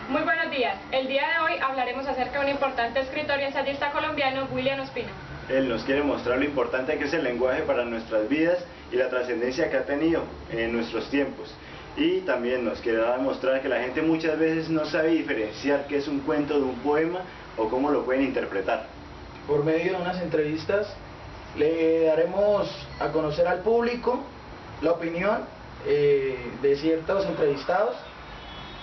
Muy buenos días. El día de hoy hablaremos acerca de un importante escritor y ensayista colombiano, William Ospina. Él nos quiere mostrar lo importante que es el lenguaje para nuestras vidas y la trascendencia que ha tenido en nuestros tiempos. Y también nos quiere demostrar que la gente muchas veces no sabe diferenciar qué es un cuento de un poema o cómo lo pueden interpretar. Por medio de unas entrevistas le daremos a conocer al público la opinión de ciertos entrevistados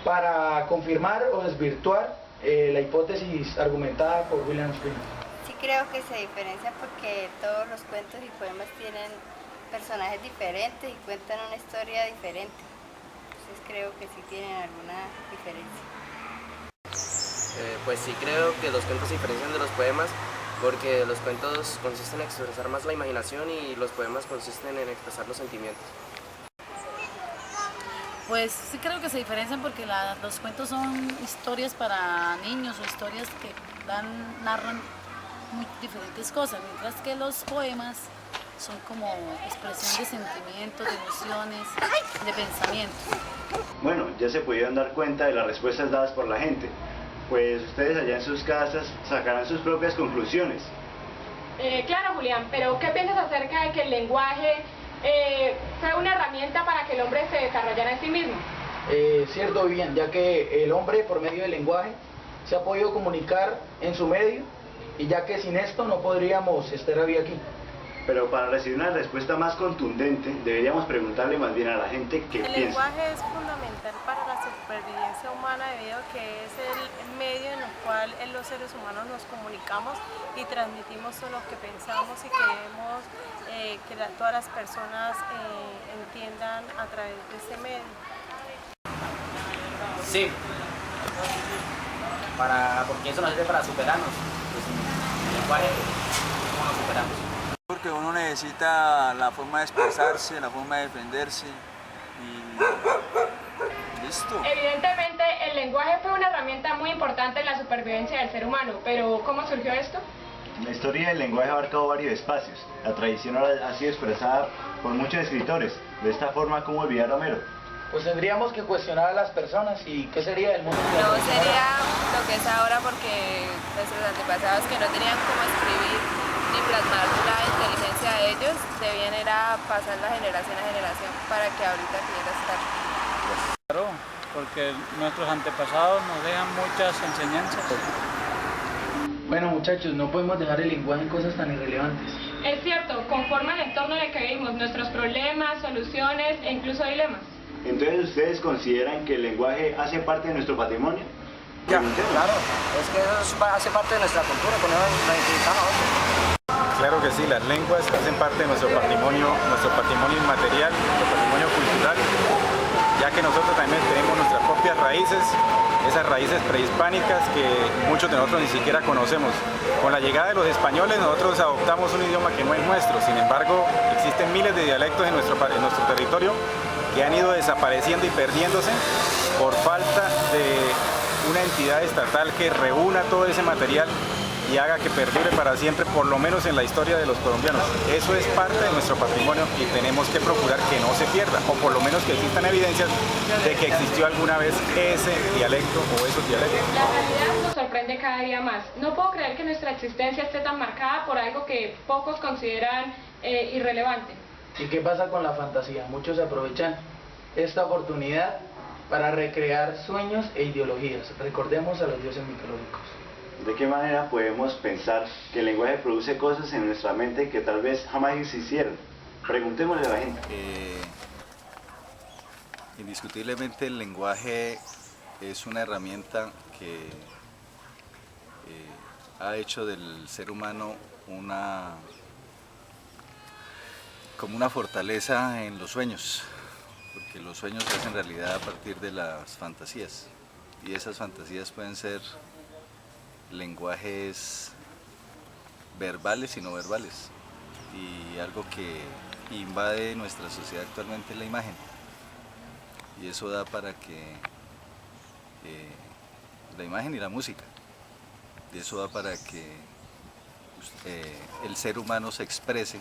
para confirmar o desvirtuar la hipótesis argumentada por William Ospina. Sí, creo que se diferencia porque todos los cuentos y poemas tienen personajes diferentes y cuentan una historia diferente. Entonces creo que sí tienen alguna diferencia. Pues sí, creo que los cuentos se diferencian de los poemas porque los cuentos consisten en expresar más la imaginación y los poemas consisten en expresar los sentimientos. Pues sí creo que se diferencian porque los cuentos son historias para niños o historias que narran muy diferentes cosas, mientras que los poemas son como expresión de sentimientos, de emociones, de pensamientos. Bueno, ya se pudieron dar cuenta de las respuestas dadas por la gente, pues ustedes allá en sus casas sacarán sus propias conclusiones. Claro, Julián, pero ¿qué piensas acerca de que el lenguaje fue una herramienta para que el hombre se desarrollara en sí mismo? Cierto, bien, ya que el hombre por medio del lenguaje se ha podido comunicar en su medio y ya que sin esto no podríamos estar hoy aquí. Pero para recibir una respuesta más contundente, deberíamos preguntarle más bien a la gente qué piensa. El lenguaje es fundamental para la supervivencia humana debido a que es el medio en el cual los seres humanos nos comunicamos y transmitimos todo lo que pensamos y queremos que todas las personas entiendan a través de ese medio. Sí, porque eso nos sirve para superarnos. Pues, el lenguaje, ¿cómo nos superamos? Porque uno necesita la forma de expresarse, la forma de defenderse y listo. Evidentemente, el lenguaje fue una herramienta muy importante en la supervivencia del ser humano, pero ¿cómo surgió esto? La historia del lenguaje ha abarcado varios espacios. La tradición ha sido expresada por muchos escritores. De esta forma, ¿cómo olvidar a Homero? Pues tendríamos que cuestionar a las personas y ¿qué sería del mundo? No sería lo que es ahora porque nuestros antepasados que no tenían cómo escribir ni plasmar la inteligencia de ellos, debían era pasar la generación a generación para que ahorita pudiera estar. Claro, porque nuestros antepasados nos dejan muchas enseñanzas. Bueno muchachos, no podemos dejar el lenguaje en cosas tan irrelevantes. Es cierto, conforme al entorno en el que vivimos, nuestros problemas, soluciones e incluso dilemas. Entonces, ¿ustedes consideran que el lenguaje hace parte de nuestro patrimonio? Ya, claro, es que eso hace parte de nuestra cultura, con eso nos identificamos. Claro que sí, las lenguas hacen parte de nuestro patrimonio inmaterial, nuestro patrimonio cultural, ya que nosotros también tenemos nuestras propias raíces, esas raíces prehispánicas que muchos de nosotros ni siquiera conocemos. Con la llegada de los españoles nosotros adoptamos un idioma que no es nuestro, sin embargo existen miles de dialectos en nuestro territorio que han ido desapareciendo y perdiéndose por falta de una entidad estatal que reúna todo ese material y haga que perdure para siempre, por lo menos en la historia de los colombianos. Eso es parte de nuestro patrimonio y tenemos que procurar que no se pierda, o por lo menos que existan evidencias de que existió alguna vez ese dialecto o esos dialectos. La realidad nos sorprende cada día más. No puedo creer que nuestra existencia esté tan marcada por algo que pocos consideran irrelevante. ¿Y qué pasa con la fantasía? Muchos aprovechan esta oportunidad para recrear sueños e ideologías. Recordemos a los dioses mitológicos. ¿De qué manera podemos pensar que el lenguaje produce cosas en nuestra mente que tal vez jamás existieron? Preguntémosle a la gente. Indiscutiblemente el lenguaje es una herramienta que ha hecho del ser humano como una fortaleza en los sueños, porque los sueños se hacen realidad a partir de las fantasías, y esas fantasías pueden ser lenguajes verbales y no verbales, y algo que invade nuestra sociedad actualmente es la imagen, y eso da para que la imagen y la música, y eso da para que el ser humano se exprese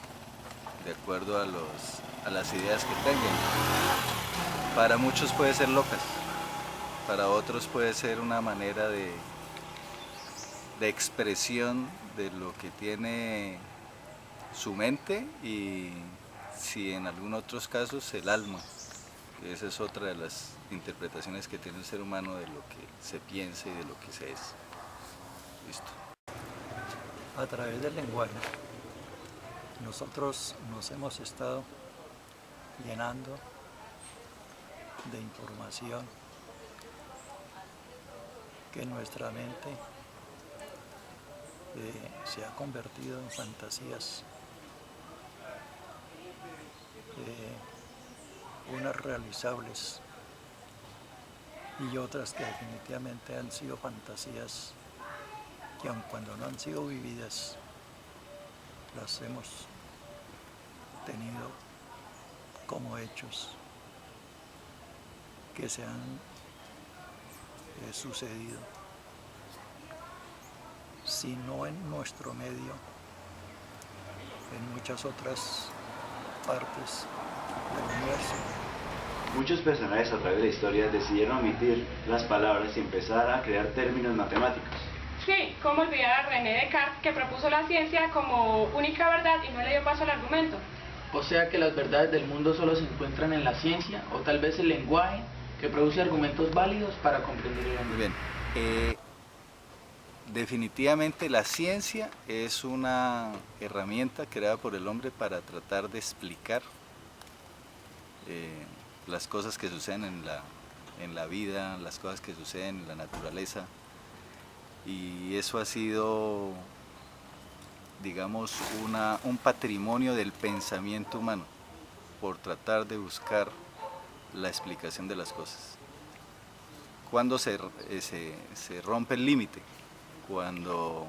de acuerdo a las ideas que tengan. Para muchos puede ser locas, para otros puede ser una manera de expresión de lo que tiene su mente y, si en algunos otros casos, el alma. Esa es otra de las interpretaciones que tiene el ser humano de lo que se piensa y de lo que se es. Listo. A través del lenguaje, nosotros nos hemos estado llenando de información que nuestra mente se ha convertido en fantasías, unas realizables y otras que definitivamente han sido fantasías que aun cuando no han sido vividas, las hemos tenido como hechos que se han sucedido, si no en nuestro medio, en muchas otras partes del universo. Muchos personajes a través de la historia decidieron omitir las palabras y empezar a crear términos matemáticos. Sí, cómo olvidar a René Descartes, que propuso la ciencia como única verdad y no le dio paso al argumento. O sea que las verdades del mundo solo se encuentran en la ciencia, o tal vez el lenguaje, que produce argumentos válidos para comprender el mundo. Muy bien. Definitivamente la ciencia es una herramienta creada por el hombre para tratar de explicar las cosas que suceden en la vida, las cosas que suceden en la naturaleza, y eso ha sido, digamos, un patrimonio del pensamiento humano por tratar de buscar la explicación de las cosas. Cuando se rompe el límite, cuando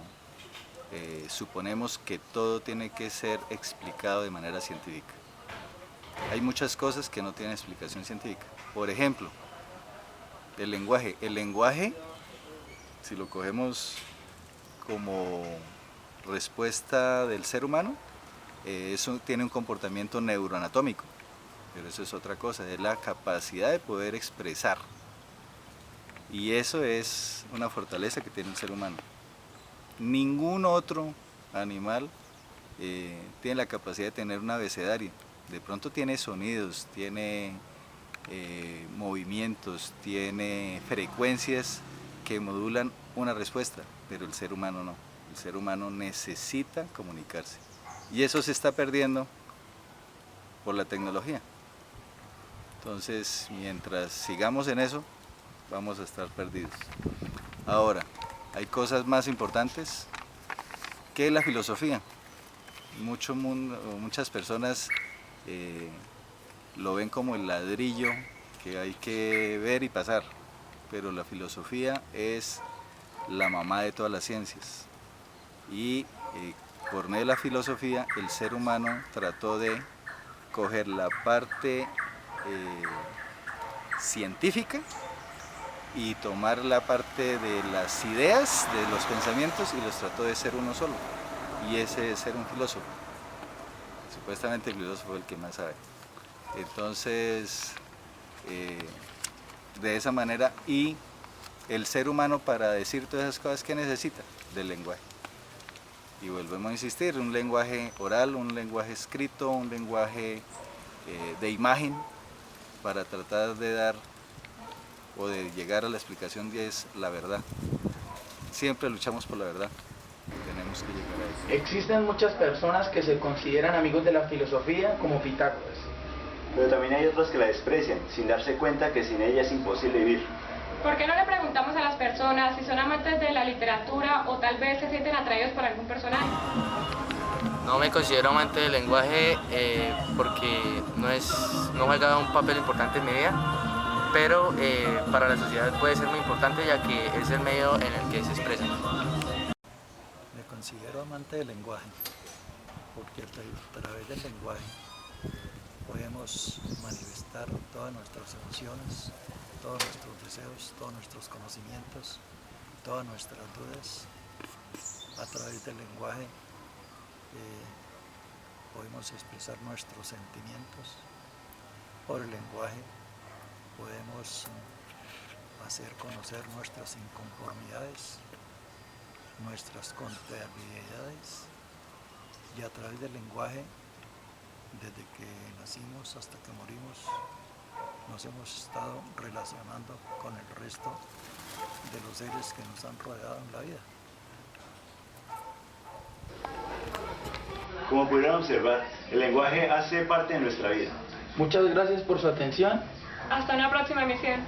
suponemos que todo tiene que ser explicado de manera científica. Hay muchas cosas que no tienen explicación científica. Por ejemplo, el lenguaje. El lenguaje, si lo cogemos como respuesta del ser humano, eso tiene un comportamiento neuroanatómico, pero eso es otra cosa, es la capacidad de poder expresar. Y eso es una fortaleza que tiene el ser humano. Ningún otro animal tiene la capacidad de tener un abecedario. De pronto tiene sonidos, tiene movimientos, tiene frecuencias que modulan una respuesta, pero el ser humano no. El ser humano necesita comunicarse. Y eso se está perdiendo por la tecnología. Entonces, mientras sigamos en eso, vamos a estar perdidos. Ahora, hay cosas más importantes que la filosofía. Muchas personas lo ven como el ladrillo que hay que ver y pasar, pero la filosofía es la mamá de todas las ciencias. Y por medio de la filosofía, el ser humano trató de coger la parte científica y tomar la parte de las ideas, de los pensamientos, y los trató de ser uno solo. Y ese es ser un filósofo. Supuestamente el filósofo es el que más sabe. Entonces, de esa manera, y el ser humano, para decir todas esas cosas, ¿qué necesita? Del lenguaje. Y volvemos a insistir, un lenguaje oral, un lenguaje escrito, un lenguaje de imagen, para tratar de dar o de llegar a la explicación de es la verdad. Siempre luchamos por la verdad, tenemos que llegar a eso. Existen muchas personas que se consideran amigos de la filosofía, como Pitágoras. Pero también hay otros que la desprecian, sin darse cuenta que sin ella es imposible vivir. ¿Por qué no le preguntamos a las personas si son amantes de la literatura o tal vez se sienten atraídos por algún personaje? No me considero amante del lenguaje porque no juega un papel importante en mi vida, pero para la sociedad puede ser muy importante, ya que es el medio en el que se expresa. Me considero amante del lenguaje porque a través del lenguaje podemos manifestar todas nuestras emociones, todos nuestros deseos, todos nuestros conocimientos, todas nuestras dudas. A través del lenguaje podemos expresar nuestros sentimientos. Por el lenguaje podemos hacer conocer nuestras inconformidades, nuestras contrariedades, y a través del lenguaje, desde que nacimos hasta que morimos, nos hemos estado relacionando con el resto de los seres que nos han rodeado en la vida. Como pudieron observar, el lenguaje hace parte de nuestra vida. Muchas gracias por su atención. Hasta una próxima emisión.